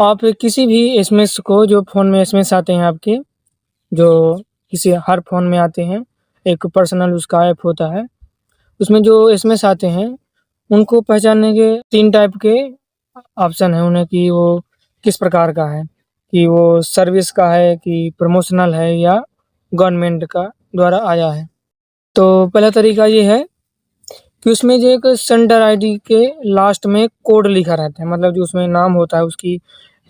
आप किसी भी एसएमएस को जो फ़ोन में एसएमएस आते हैं आपके, जो किसी हर फ़ोन में आते हैं, एक पर्सनल उसका ऐप होता है। उसमें जो एसएमएस आते हैं, उनको पहचानने के 3 टाइप के ऑप्शन हैं उन्हें कि वो किस प्रकार का है, कि वो सर्विस का है, कि प्रमोशनल है या गवर्नमेंट का द्वारा आया है। तो पहला तरीका ये है कि उसमें जो एक सेंडर आईडी के लास्ट में कोड लिखा रहता है, मतलब जो उसमें नाम होता है उसकी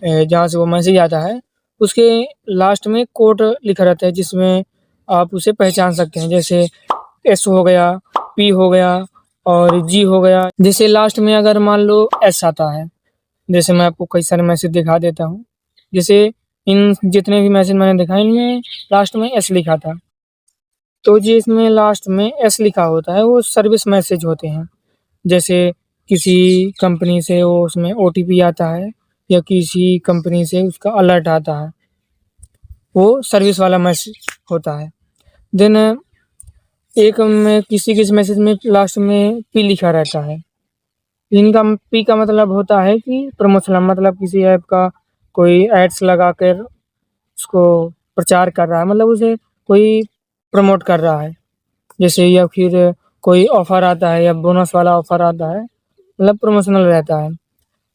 जहाँ से वो मैसेज आता है, उसके लास्ट में कोड लिखा रहता है जिसमें आप उसे पहचान सकते हैं। जैसे एस हो गया, पी हो गया और जी हो गया। जैसे लास्ट में अगर मान लो एस आता है, जैसे मैं आपको कई सारे मैसेज दिखा देता हूँ। जैसे इन जितने भी मैसेज मैंने दिखाए इनमें लास्ट में एस लिखा था। तो जिसमें लास्ट में एस लिखा होता है वो सर्विस मैसेज होते हैं। जैसे किसी कंपनी से वो उसमें ओटीपी आता है या किसी कंपनी से उसका अलर्ट आता है, वो सर्विस वाला मैसेज होता है। देन एक में किसी मैसेज में लास्ट में पी लिखा रहता है। इनका पी का मतलब होता है कि प्रमोशनल, मतलब किसी ऐप का कोई एड्स लगाकर उसको प्रचार कर रहा है, मतलब उसे कोई प्रमोट कर रहा है। जैसे या फिर कोई ऑफ़र आता है या बोनस वाला ऑफ़र आता है, मतलब प्रमोशनल रहता है।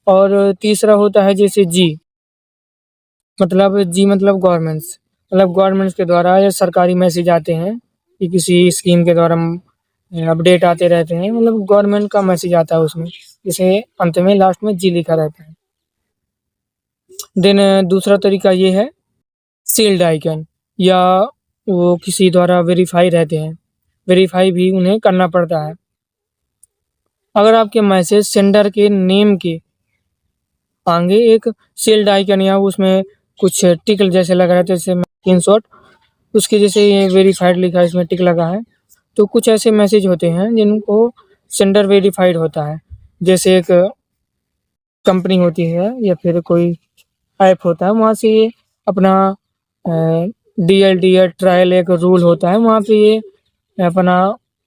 और तीसरा होता है जैसे जी मतलब गवर्नमेंट्स, मतलब गवर्नमेंट्स के द्वारा या सरकारी मैसेज आते हैं कि किसी स्कीम के द्वारा अपडेट आते रहते हैं, मतलब गवर्नमेंट का मैसेज आता है उसमें, जिसे अंत में लास्ट में जी लिखा रहता है। देन दूसरा तरीका ये है सील्ड आइकन, या वो किसी द्वारा वेरीफाई रहते हैं, वेरीफाई भी उन्हें करना पड़ता है। अगर आपके मैसेज सेंडर के नेम के आगे एक सील्ड आइकन या उसमें कुछ टिक जैसे लगा रहता है, जैसे स्क्रीनशॉट उसके जैसे ये वेरीफाइड लिखा है, इसमें टिक लगा है, तो कुछ ऐसे मैसेज होते हैं जिनको सेंडर वेरीफाइड होता है। जैसे एक कंपनी होती है या फिर कोई ऐप होता है, वहाँ से ये अपना डीएलडी या ट्रायल एक रूल होता है, वहाँ पे ये अपना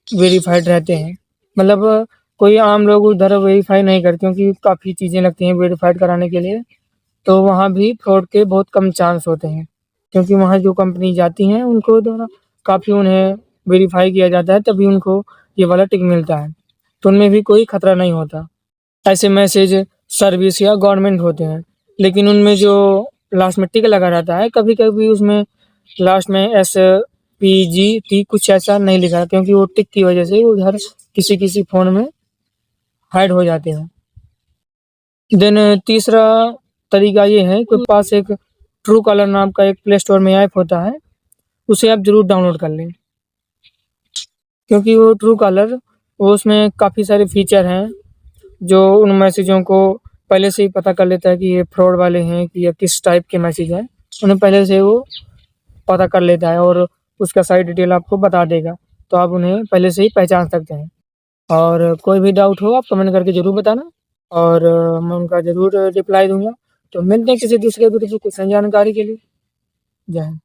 वेरीफाइड रहते हैं। मतलब कोई आम लोग उधर वेरीफाई नहीं करते क्योंकि काफ़ी चीज़ें लगती हैं वेरीफाइड कराने के लिए, तो वहाँ भी फ्रॉड के बहुत कम चांस होते हैं, क्योंकि वहाँ जो कंपनी जाती हैं उनको द्वारा काफ़ी उन्हें वेरीफाई किया जाता है, तभी उनको ये वाला टिक मिलता है, तो उनमें भी कोई खतरा नहीं होता। ऐसे मैसेज सर्विस या गवर्नमेंट होते हैं, लेकिन उनमें जो लास्ट में टिक लगा रहता है, कभी-कभी उसमें लास्ट में एसपीजीटी कुछ ऐसा नहीं लिखा, क्योंकि वो टिक की वजह से वो हर किसी फ़ोन में हाइड हो जाते हैं। देन तीसरा तरीका ये है कि पास एक ट्रू कॉलर नाम का एक प्ले स्टोर में ऐप होता है, उसे आप ज़रूर डाउनलोड कर लें, क्योंकि वो ट्रू कॉलर वो उसमें काफ़ी सारे फीचर हैं जो उन मैसेजों को पहले से ही पता कर लेता है कि ये फ्रॉड वाले हैं कि या किस टाइप के मैसेज हैं, उन्हें पहले से वो पता कर लेता है और उसका सारी डिटेल आपको बता देगा, तो आप उन्हें पहले से ही पहचान सकते हैं। और कोई भी डाउट हो आप कमेंट करके ज़रूर बताना, और मैं उनका ज़रूर रिप्लाई दूँगा। तो मिलते हैं किसी दूसरे वीडियो में कुछ नई जानकारी के लिए। जय हिंद।